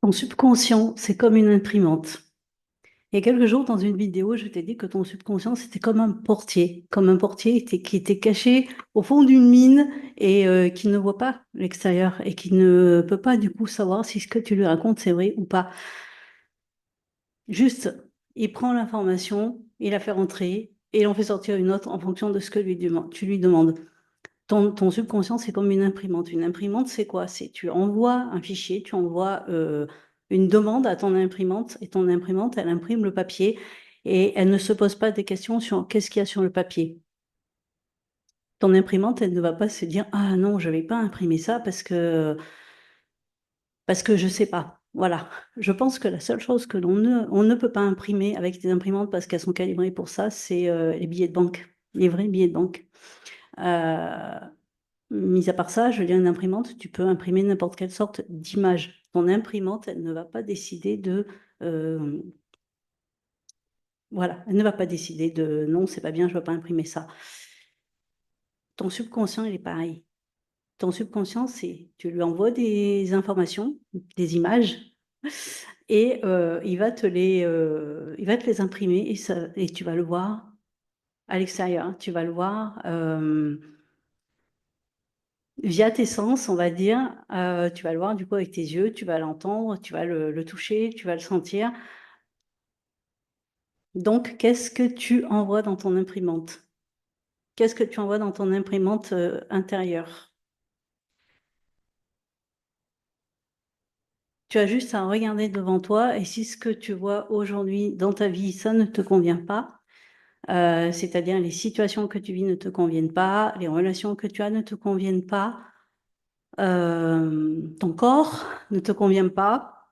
Ton subconscient, c'est comme une imprimante. Il y a quelques jours, dans une vidéo, je t'ai dit que ton subconscient, c'était comme un portier qui était caché au fond d'une mine et qui ne voit pas l'extérieur et qui ne peut pas du coup savoir si ce que tu lui racontes, c'est vrai ou pas. Juste, il prend l'information, il la fait rentrer et il en fait sortir une autre en fonction de ce que tu lui demandes. Ton subconscient, c'est comme une imprimante. Une imprimante, c'est quoi? C'est tu envoies un fichier, tu envoies une demande à ton imprimante et ton imprimante, elle imprime le papier et elle ne se pose pas des questions sur qu'est-ce qu'il y a sur le papier. Ton imprimante, elle ne va pas se dire, ah non, je ne vais pas imprimer ça parce que je ne sais pas. Voilà. Je pense que la seule chose que on ne peut pas imprimer avec des imprimantes parce qu'elles sont calibrées pour ça, c'est les billets de banque, les vrais billets de banque. Euh, Mis à part ça, je veux dire, une imprimante, tu peux imprimer n'importe quelle sorte d'image. Ton imprimante, elle ne va pas décider euh, voilà, elle ne va pas décider de non, c'est pas bien, je ne veux pas imprimer ça. Ton subconscient, il est pareil. Ton subconscient, c'est, tu lui envoies des informations, des images, et il va te les imprimer et tu vas le voir à l'extérieur. Tu vas le voir. Via tes sens, on va dire, tu vas le voir du coup avec tes yeux, tu vas l'entendre, tu vas le toucher, tu vas le sentir. Donc, qu'est-ce que tu envoies dans ton imprimante? Qu'est-ce que tu envoies dans ton imprimante intérieure? Tu as juste à regarder devant toi et si ce que tu vois aujourd'hui dans ta vie, ça ne te convient pas, c'est-à-dire les situations que tu vis ne te conviennent pas, les relations que tu as ne te conviennent pas, ton corps ne te convient pas,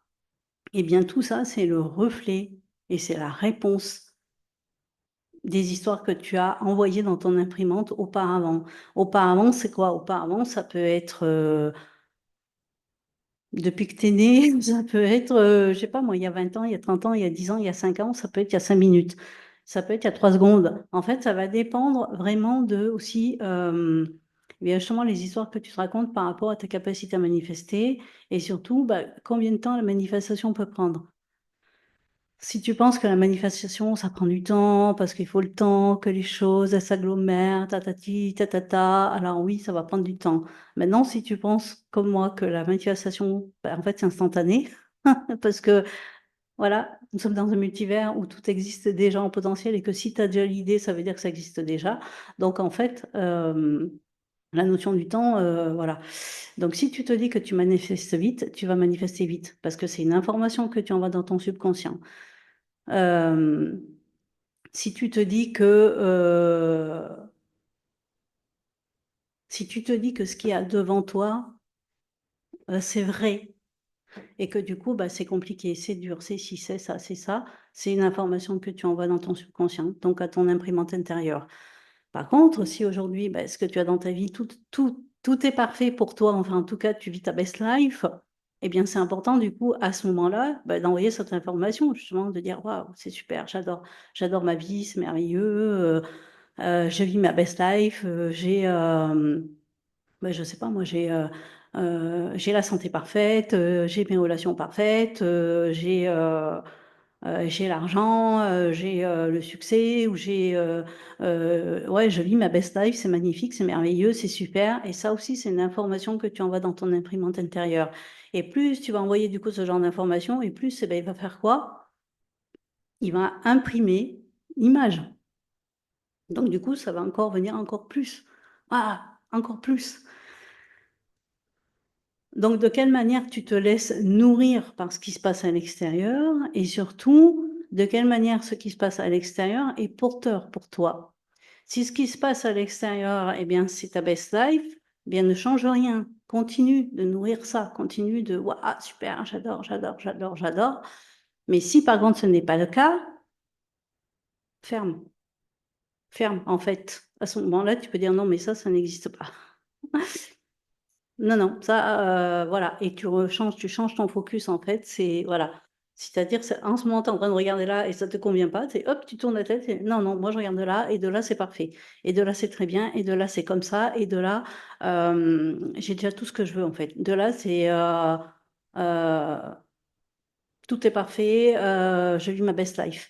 eh bien tout ça, c'est le reflet et c'est la réponse des histoires que tu as envoyées dans ton imprimante auparavant. Auparavant, c'est quoi? Auparavant, ça peut être depuis que tu es né, ça peut être, je sais pas moi, il y a 20 ans, il y a 30 ans, il y a 10 ans, il y a 5 ans, ça peut être il y a 5 minutes, ça peut être il y a 3 secondes. En fait, ça va dépendre vraiment de aussi, eh bien justement, les histoires que tu te racontes par rapport à ta capacité à manifester et surtout, bah, combien de temps la manifestation peut prendre. Si tu penses que la manifestation, ça prend du temps, parce qu'il faut le temps, que les choses, elles s'agglomèrent, tatati, tatata, alors oui, ça va prendre du temps. Maintenant, si tu penses, comme moi, que la manifestation, ben, en fait, c'est instantané, parce que, voilà, nous sommes dans un multivers où tout existe déjà en potentiel et que si tu as déjà l'idée, ça veut dire que ça existe déjà. Donc, en fait, la notion du temps, voilà. Donc, si tu te dis que tu manifestes vite, tu vas manifester vite, parce que c'est une information que tu envoies dans ton subconscient. Euh, si tu te dis que si tu te dis que ce qu'il y a devant toi, c'est vrai et que du coup, bah, c'est compliqué, c'est dur, c'est ci, c'est ça, c'est une information que tu envoies dans ton subconscient, donc à ton imprimante intérieure. Par contre, si aujourd'hui, bah, ce que tu as dans ta vie, tout est parfait pour toi, enfin en tout cas, tu vis ta best life, eh bien c'est important du coup à ce moment-là bah, d'envoyer cette information, justement, de dire waouh, c'est super, j'adore ma vie, c'est merveilleux, je vis ma best life, bah, je sais pas, moi j'ai la santé parfaite, j'ai mes relations parfaites, j'ai l'argent, j'ai le succès, ou ouais, je vis ma best life, c'est magnifique, c'est merveilleux, c'est super. Et ça aussi, c'est une information que tu envoies dans ton imprimante intérieure. Et plus tu vas envoyer du coup ce genre d'informations, et plus eh ben, il va faire quoi? Il va imprimer l'image. Donc du coup, ça va encore venir encore plus. Ah, encore plus. Donc, de quelle manière tu te laisses nourrir par ce qui se passe à l'extérieur et surtout, de quelle manière ce qui se passe à l'extérieur est porteur pour toi. Si ce qui se passe à l'extérieur, eh bien, c'est ta best life, eh bien, ne change rien. Continue de nourrir ça. Continue de, waouh, super, j'adore. Mais si par contre ce n'est pas le cas, ferme, ferme, en fait. À ce moment-là, tu peux dire non, mais ça n'existe pas. Non, non, ça, voilà et tu changes ton focus en fait, c'est voilà. C'est-à-dire, c'est en ce moment, tu es en train de regarder là et ça te convient pas, tu hop, tu tournes la tête et non, non, moi je regarde de là et de là c'est parfait et de là c'est très bien et de là c'est comme ça et de là, j'ai déjà tout ce que je veux en fait. De là, c'est, heu tout est parfait, je vis ma best life.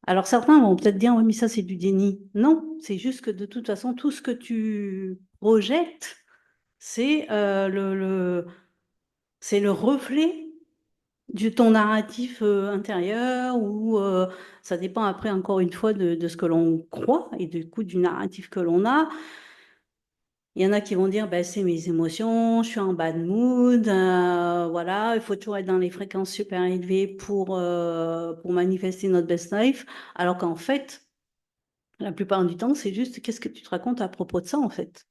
Alors certains vont peut-être dire, oui, mais ça c'est du déni. Non, c'est juste que de toute façon, tout ce que tu projettes, c'est c'est le reflet du ton narratif intérieur ou ça dépend après encore une fois de ce que l'on croit et du coup du narratif que l'on a. Il y en a qui vont dire, ben, c'est mes émotions, je suis en bad mood, voilà, il faut toujours être dans les fréquences super élevées pour manifester notre best life, alors qu'en fait, la plupart du temps, c'est juste qu'est-ce que tu te racontes à propos de ça, en fait.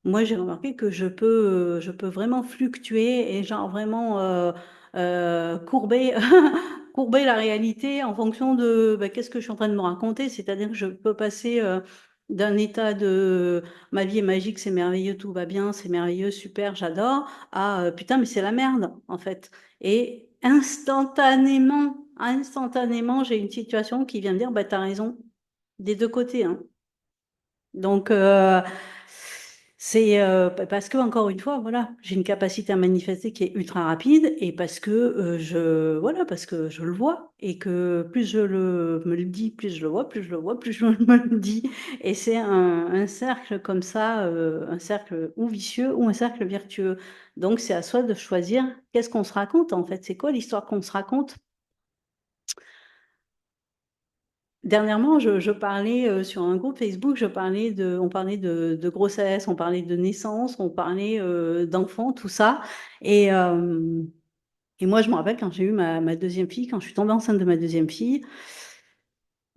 Moi, j'ai remarqué que je peux vraiment fluctuer et genre vraiment courber, courber la réalité en fonction de bah, qu'est-ce que je suis en train de me raconter. C'est-à-dire que je peux passer d'un état de ma vie est magique, c'est merveilleux, tout va bien, c'est merveilleux, super, j'adore, à putain, mais c'est la merde, en fait. Et instantanément, j'ai une situation qui vient me dire, bah, t'as raison, des deux côtés, hein. Donc, c'est parce que, encore une fois, voilà, j'ai une capacité à manifester qui est ultra rapide et parce que voilà, parce que je le vois et que plus me le dis, plus je le vois, plus je le vois, plus je me le dis. Et c'est un cercle comme ça, un cercle ou vicieux ou un cercle vertueux. Donc, c'est à soi de choisir qu'est-ce qu'on se raconte en fait. C'est quoi l'histoire qu'on se raconte? Dernièrement, je parlais sur un groupe Facebook, on parlait de grossesse, on parlait de naissance, on parlait d'enfants, tout ça. Et, euh, et moi, je me rappelle quand j'ai eu ma deuxième fille, quand je suis tombée enceinte de ma deuxième fille,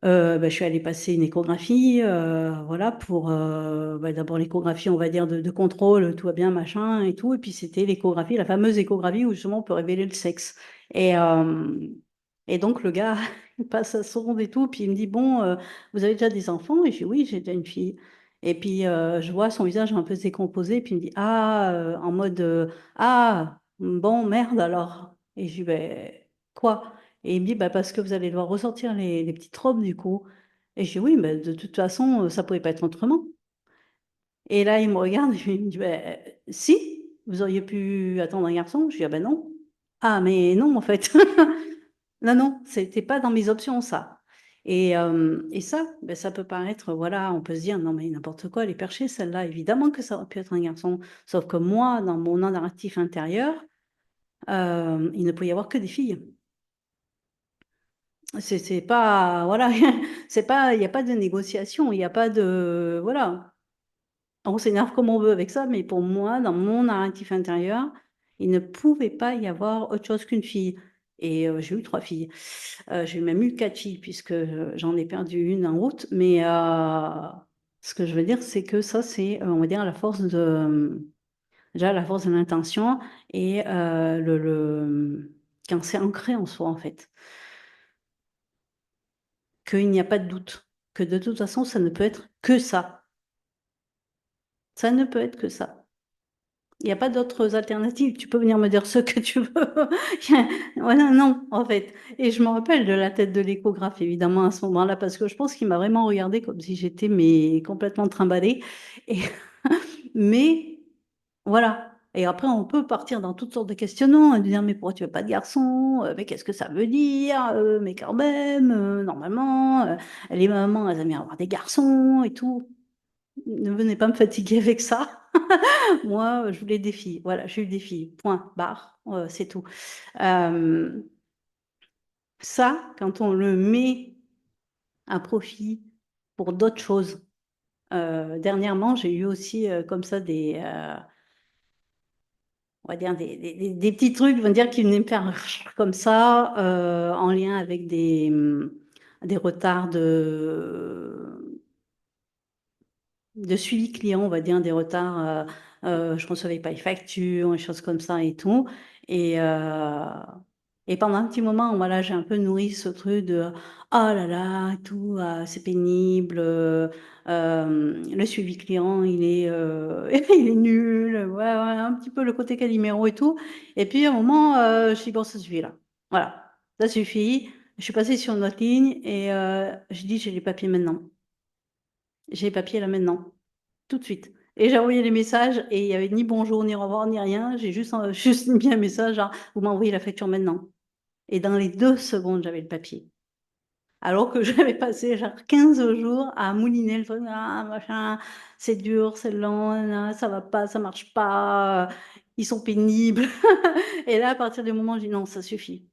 bah, je suis allée passer une échographie, voilà, pour bah, d'abord l'échographie, on va dire, de contrôle, tout va bien, machin et tout. Et puis c'était l'échographie, la fameuse échographie où justement on peut révéler le sexe. Et, euh, et donc le gars, il passe sa sonde et tout, puis il me dit, bon, vous avez déjà des enfants? Et je dis, oui, j'ai déjà une fille. Et puis je vois son visage un peu se décomposé, puis il me dit, ah, en mode, ah, bon, merde alors. Et je dis, ben, quoi? Et il me dit, bah, parce que vous allez devoir ressortir les petites robes du coup. Et je dis, oui, mais de toute façon, ça pouvait pas être autrement. Et là, il me regarde et il me dit, bah, si, vous auriez pu attendre un garçon. Je dis, ah ben non. Ah, mais non, en fait. Non, non, c'était pas dans mes options, ça. Et ça, ben, ça peut paraître, voilà, on peut se dire, non, mais n'importe quoi, elle est perchée, celle-là. Évidemment que ça aurait pu être un garçon. Sauf que moi, dans mon narratif intérieur, il ne peut y avoir que des filles. C'est pas, voilà, c'est pas, il n'y a pas de négociation, il n'y a pas de, voilà. On s'énerve comme on veut avec ça, mais pour moi, dans mon narratif intérieur, il ne pouvait pas y avoir autre chose qu'une fille. Et j'ai eu trois filles. J'ai même eu quatre filles, puisque j'en ai perdu une en route. Mais ce que je veux dire, c'est que ça, c'est, on va dire, la force déjà, la force de l'intention et quand c'est ancré en soi, en fait. Qu'il n'y a pas de doute, que de toute façon, ça ne peut être que ça. Ça ne peut être que ça. Il n'y a pas d'autres alternatives. Tu peux venir me dire ce que tu veux. Voilà, non, en fait. Et je me rappelle de la tête de l'échographe, évidemment, à ce moment-là, parce que je pense qu'il m'a vraiment regardé comme si j'étais mais complètement trimballée. Et... Mais voilà. Et après, on peut partir dans toutes sortes de questionnements, et dire, mais pourquoi tu veux pas de garçon? Mais qu'est-ce que ça veut dire? Mais quand même, normalement, les mamans, elles aiment bien avoir des garçons et tout. Ne venez pas me fatiguer avec ça. Moi, je voulais des filles. Voilà, j'ai eu des filles. Point, barre, c'est tout. Euh, Ça, quand on le met à profit pour d'autres choses. Dernièrement, j'ai eu aussi comme ça on va dire des petits trucs, on va dire, qui venaient me faire comme ça, en lien avec des retards de suivi client, on va dire, des retards. Je ne recevais pas les factures, des choses comme ça et tout. Et, euh, et pendant un petit moment, voilà, j'ai un peu nourri ce truc de oh là là, tout, c'est pénible. Le suivi client, il est nul. Ouais, ouais, un petit peu le côté Calimero et tout. Et puis à un moment, je dis bon, ça suffit là. Voilà, ça suffit. Je suis passée sur une autre ligne et je dis j'ai les papiers maintenant. J'ai les papiers là maintenant tout de suite. Et j'ai envoyé les messages et il n'y avait ni bonjour, ni au revoir, ni rien. J'ai juste, juste mis un message, genre, vous m'envoyez la facture maintenant. Et dans les 2 secondes, j'avais le papier. Alors que j'avais passé genre 15 jours à mouliner le truc, ah, machin, c'est dur, c'est lent, ça va pas, ça marche pas, ils sont pénibles. Et là, à partir du moment où je dis non, ça suffit.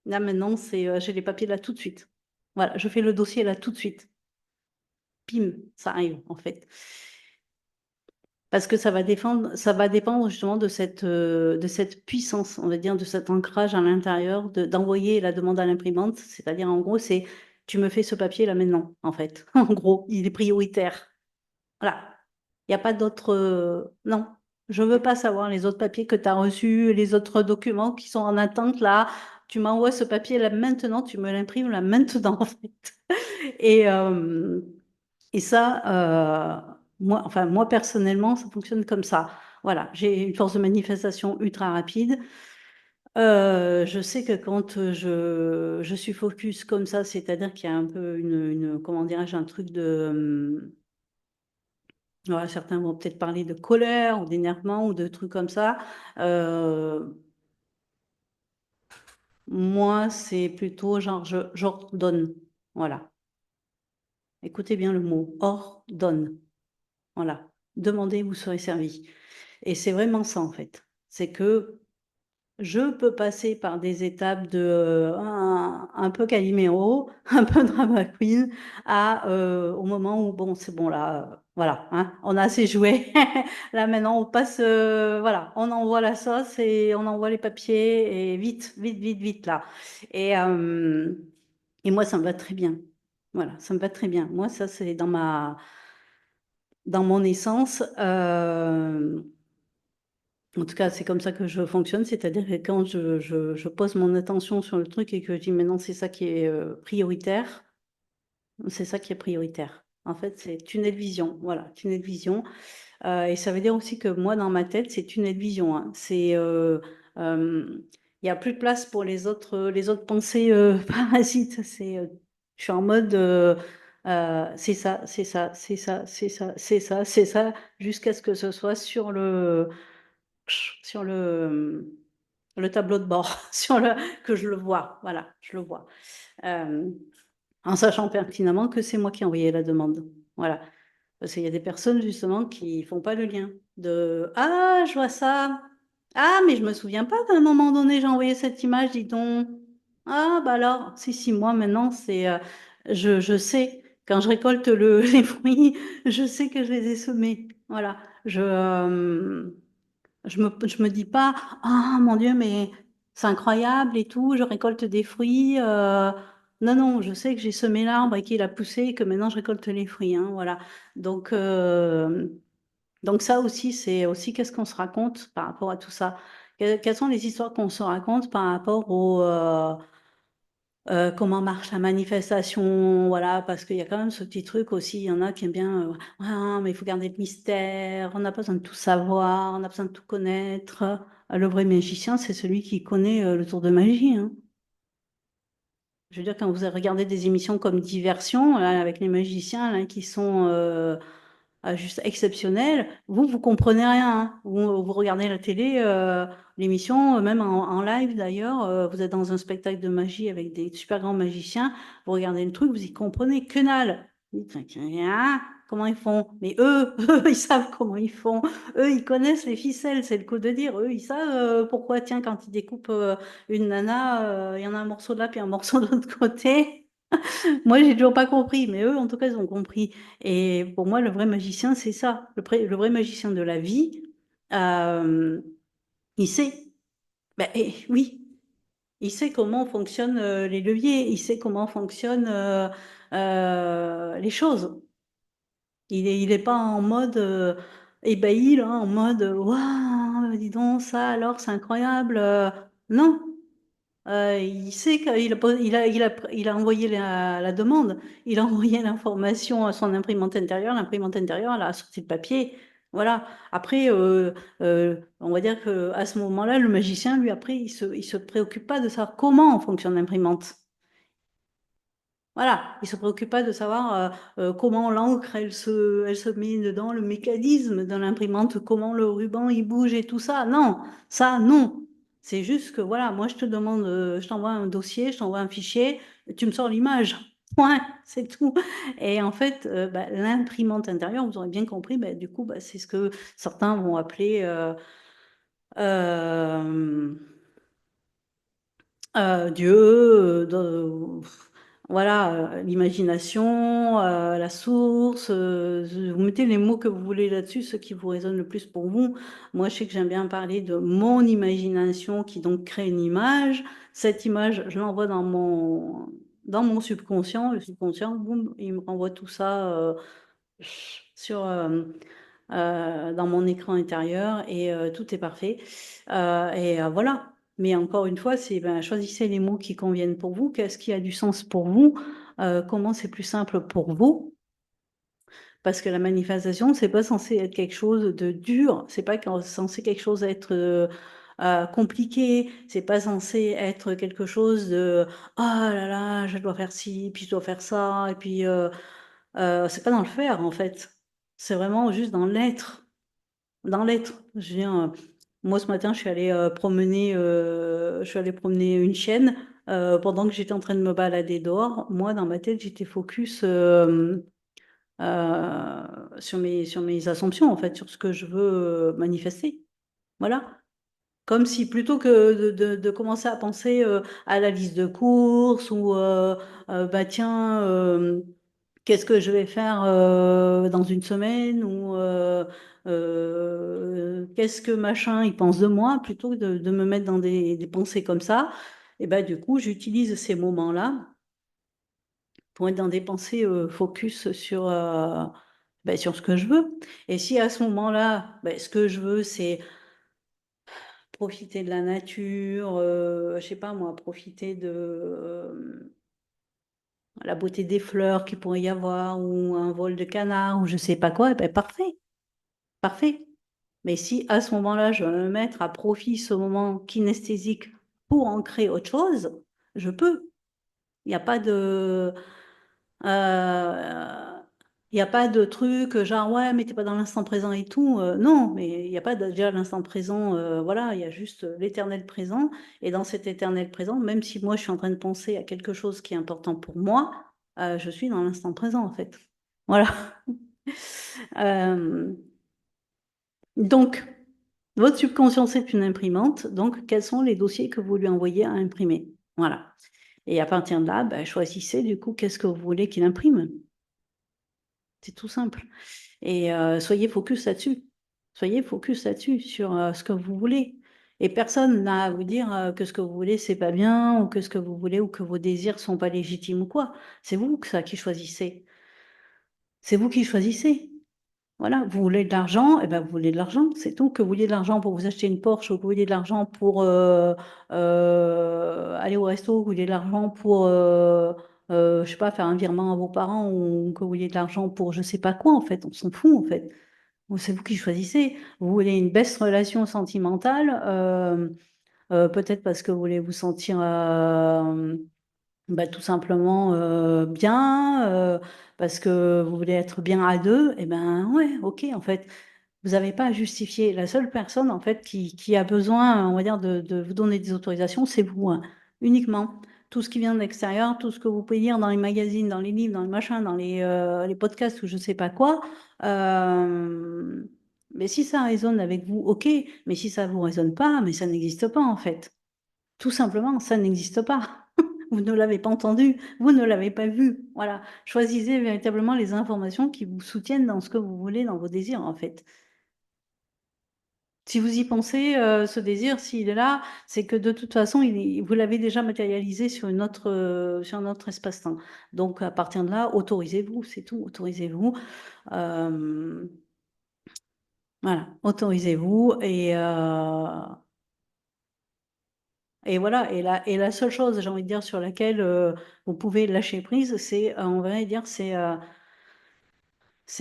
Là, maintenant, j'ai les papiers là tout de suite. Voilà, je fais le dossier là tout de suite. Pim, ça arrive, en fait. Parce que ça va dépendre justement de cette puissance, on va dire, de cet ancrage à l'intérieur, d'envoyer la demande à l'imprimante. C'est-à-dire, en gros, c'est tu me fais ce papier là maintenant, en fait. En gros, il est prioritaire. Voilà. Il n'y a pas d'autre. Non, je ne veux pas savoir les autres papiers que tu as reçus, les autres documents qui sont en attente là. Tu m'envoies ce papier là maintenant, tu me l'imprimes là maintenant, en fait. Et, euh, et ça, moi personnellement, ça fonctionne comme ça. Voilà, j'ai une force de manifestation ultra rapide. Je sais que quand je suis focus comme ça, c'est-à-dire qu'il y a un peu comment dirais-je, un truc voilà, certains vont peut-être parler de colère ou d'énervement ou de trucs comme ça. Euh, Moi, c'est plutôt genre, j'ordonne. Voilà. Écoutez bien le mot, ordonne. Voilà. Demandez, vous serez servi. Et c'est vraiment ça, en fait. C'est que je peux passer par des étapes un peu Calimero, un peu drama queen, au moment où, bon, c'est bon, là, voilà, hein, on a assez joué. Là, maintenant, on passe, voilà, on envoie la sauce et on envoie les papiers et vite, vite, vite, vite, là. Et, euh, et moi, ça me va très bien. Voilà, ça me va très bien. Moi, ça, c'est dans mon essence. En tout cas, c'est comme ça que je fonctionne, c'est-à-dire que quand je pose mon attention sur le truc et que je dis maintenant c'est ça qui est prioritaire, c'est ça qui est prioritaire. En fait, c'est tunnel vision. Voilà, tunnel vision. Et ça veut dire aussi que moi, dans ma tête, c'est tunnel vision, hein. Euh, Il n'y a plus de place pour les autres pensées parasites. Je suis en mode, c'est ça, c'est ça, c'est ça, c'est ça, c'est ça, c'est ça, jusqu'à ce que ce soit sur le tableau de bord, que je le vois. Voilà, je le vois. Euh, En sachant pertinemment que c'est moi qui ai envoyé la demande. Voilà. Parce qu'il y a des personnes justement qui font pas le lien de ah, je vois ça. Ah, mais je me souviens pas qu'à un moment donné, j'ai envoyé cette image, dis donc. Ah, bah alors, si, moi maintenant, je sais, quand je récolte les fruits, je sais que je les ai semés. Voilà. Je me dis pas, ah mon Dieu, mais c'est incroyable et tout, je récolte des fruits. Non, non, je sais que j'ai semé l'arbre et qu'il a poussé et que maintenant je récolte les fruits, hein, voilà. Donc, euh, donc ça aussi, c'est aussi qu'est-ce qu'on se raconte par rapport à tout ça. Quelles sont les histoires qu'on se raconte par rapport comment marche la manifestation, voilà, parce qu'il y a quand même ce petit truc aussi, il y en a qui aiment bien, ah, mais il faut garder le mystère, on n'a pas besoin de tout savoir, on a besoin de tout connaître. Le vrai magicien, c'est celui qui connaît le tour de magie, hein. Je veux dire, quand vous regardé des émissions comme Diversion, là, avec les magiciens là, qui sont juste exceptionnels, vous comprenez rien, hein. Vous regardez la télé, l'émission, même en live d'ailleurs, vous êtes dans un spectacle de magie avec des super grands magiciens, vous regardez le truc, vous y comprenez que dalle. Vous dites, hein, comment ils font? Mais eux, eux, ils savent comment ils font. Eux, ils connaissent les ficelles, c'est le coup de dire. Eux, ils savent pourquoi, tiens, quand ils découpent une nana, il y en a un morceau de là, puis un morceau de l'autre côté. Moi, j'ai toujours pas compris, mais eux, en tout cas, ils ont compris. Et pour moi, le vrai magicien, c'est ça. Le vrai magicien de la vie, euh, il sait. Ben, oui, il sait comment fonctionnent les leviers, il sait comment fonctionnent les choses. Il est pas en mode ébahi, là, en mode waouh, dis donc, ça alors, c'est incroyable. Non. Il sait qu'il a, il a envoyé la demande, il a envoyé l'information à son imprimante intérieure, l'imprimante intérieure, elle a sorti le papier. Voilà. Après, on va dire que à ce moment-là, le magicien, lui, après, il se préoccupe pas de savoir comment fonctionne l'imprimante. Voilà, il se préoccupe pas de savoir comment l'encre, elle se met dedans, le mécanisme de l'imprimante, comment le ruban, il bouge et tout ça. Non, ça, non. C'est juste que, voilà, moi, je te demande, je t'envoie un dossier, je t'envoie un fichier, tu me sors l'image. Point, c'est tout. Et en fait, bah, l'imprimante intérieure, vous aurez bien compris, bah, du coup, bah, c'est ce que certains vont appeler euh, Dieu, voilà, l'imagination, la source. Vous mettez les mots que vous voulez là-dessus, ceux qui vous résonnent le plus pour vous. Moi, je sais que j'aime bien parler de mon imagination qui donc crée une image. Cette image, je l'envoie dans mon subconscient. Le subconscient, boum, il me renvoie tout ça sur, dans mon écran intérieur et tout est parfait. Voilà. Mais encore une fois, c'est ben, choisissez les mots qui conviennent pour vous. Qu'est-ce qui a du sens pour vous? Comment c'est plus simple pour vous? Parce que la manifestation, c'est pas censé être quelque chose de dur. C'est pas censé quelque chose être compliqué. C'est pas censé être quelque chose de ah là là, je dois faire ci, puis je dois faire ça, et puis c'est pas dans le faire en fait. C'est vraiment juste dans l'être. Dans l'être. Je veux dire, moi ce matin, je suis allée promener une chienne pendant que j'étais en train de me balader dehors. Moi, dans ma tête, j'étais focus sur mes assumptions, en fait, sur ce que je veux manifester. Voilà. Comme si plutôt que de commencer à penser à la liste de courses ou bah tiens, qu'est-ce que je vais faire dans une semaine ou qu'est-ce que machin il pense de moi, plutôt que de me mettre dans des pensées comme ça, et ben du coup j'utilise ces moments-là pour être dans des pensées focus sur, ben, sur ce que je veux. Et si à ce moment-là, ben, ce que je veux, c'est profiter de la nature, je sais pas moi, profiter de la beauté des fleurs qu'il pourrait y avoir, ou un vol de canard, ou je sais pas quoi, eh ben parfait, parfait. Mais si à ce moment-là, je veux me mettre à profit ce moment kinesthésique pour en créer autre chose, je peux. Il n'y a pas de, euh, il y a pas de truc genre ouais, mais t'es pas dans l'instant présent et tout. Non, mais il n'y a pas déjà l'instant présent. Voilà, il y a juste l'éternel présent. Et dans cet éternel présent, même si moi je suis en train de penser à quelque chose qui est important pour moi, je suis dans l'instant présent en fait. Voilà. Euh, donc, votre subconscient, c'est une imprimante. Donc, quels sont les dossiers que vous lui envoyez à imprimer? Voilà. Et à partir de là, ben, choisissez du coup qu'est-ce que vous voulez qu'il imprime. C'est tout simple. Et soyez focus là-dessus. Soyez focus là-dessus, sur ce que vous voulez. Et personne n'a à vous dire que ce que vous voulez, c'est pas bien, ou que ce que vous voulez, ou que vos désirs sont pas légitimes ou quoi. C'est vous que ça qui choisissez. C'est vous qui choisissez. Voilà, vous voulez de l'argent, et ben vous voulez de l'argent, c'est tout. Que vous vouliez de l'argent pour vous acheter une Porsche, ou que vous vouliez de l'argent pour aller au resto, ou que vous vouliez de l'argent pour, je sais pas, faire un virement à vos parents, ou que vous vouliez de l'argent pour je sais pas quoi, en fait, on s'en fout, en fait. C'est vous qui choisissez. Vous voulez une belle relation sentimentale, peut-être parce que vous voulez vous sentir bah, tout simplement bien, parce que vous voulez être bien à deux, et ben ouais, ok, en fait, vous n'avez pas à justifier. La seule personne, en fait, qui a besoin, on va dire, de vous donner des autorisations, c'est vous, hein, uniquement. Tout ce qui vient de l'extérieur, tout ce que vous pouvez lire dans les magazines, dans les livres, dans les machins, dans les podcasts ou je sais pas quoi, euh, mais si ça résonne avec vous, ok, mais si ça vous résonne pas, mais ça n'existe pas, en fait. Tout simplement, ça n'existe pas. Vous ne l'avez pas entendu, vous ne l'avez pas vu. Voilà. Choisissez véritablement les informations qui vous soutiennent dans ce que vous voulez, dans vos désirs, en fait. Si vous y pensez, ce désir, s'il est là, c'est que de toute façon, vous l'avez déjà matérialisé sur un autre espace-temps. Donc, à partir de là, autorisez-vous, c'est tout, autorisez-vous. Euh, voilà, autorisez-vous et voilà, et la seule chose, j'ai envie de dire, sur laquelle vous pouvez lâcher prise, c'est, on va dire, c'est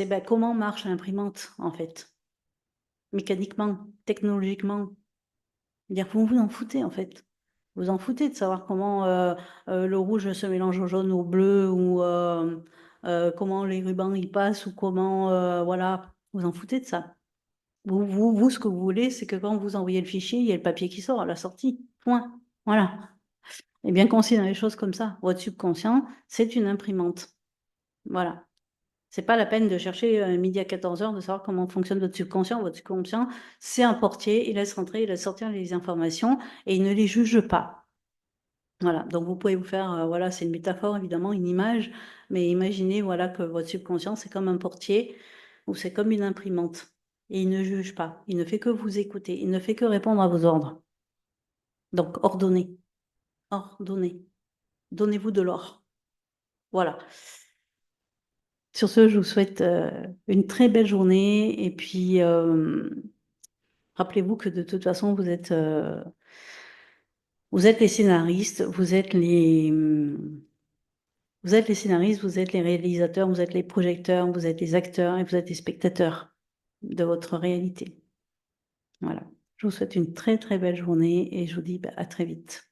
ben, comment marche l'imprimante, en fait, mécaniquement, technologiquement. Dire, vous vous en foutez, en fait. Vous en foutez de savoir comment le rouge se mélange au jaune, au bleu, ou comment les rubans y passent, ou comment, voilà, vous en foutez de ça. Vous, ce que vous voulez, c'est que quand vous envoyez le fichier, il y a le papier qui sort à la sortie. Point. Voilà. Et bien considérez les choses comme ça. Votre subconscient, c'est une imprimante. Voilà. C'est pas la peine de chercher midi à 14h de savoir comment fonctionne votre subconscient. Votre subconscient, c'est un portier, il laisse rentrer, il laisse sortir les informations et il ne les juge pas. Voilà, donc vous pouvez vous faire, voilà, c'est une métaphore évidemment, une image, mais imaginez voilà, que votre subconscient, c'est comme un portier ou c'est comme une imprimante. Et il ne juge pas, il ne fait que vous écouter, il ne fait que répondre à vos ordres. Donc ordonnez, ordonnez, donnez-vous de l'or. Voilà. Sur ce, je vous souhaite une très belle journée et puis rappelez-vous que de toute façon, vous êtes les scénaristes, vous êtes les scénaristes, vous êtes les réalisateurs, vous êtes les projecteurs, vous êtes les acteurs et vous êtes les spectateurs de votre réalité. Voilà. Je vous souhaite une très très belle journée et je vous dis à très vite.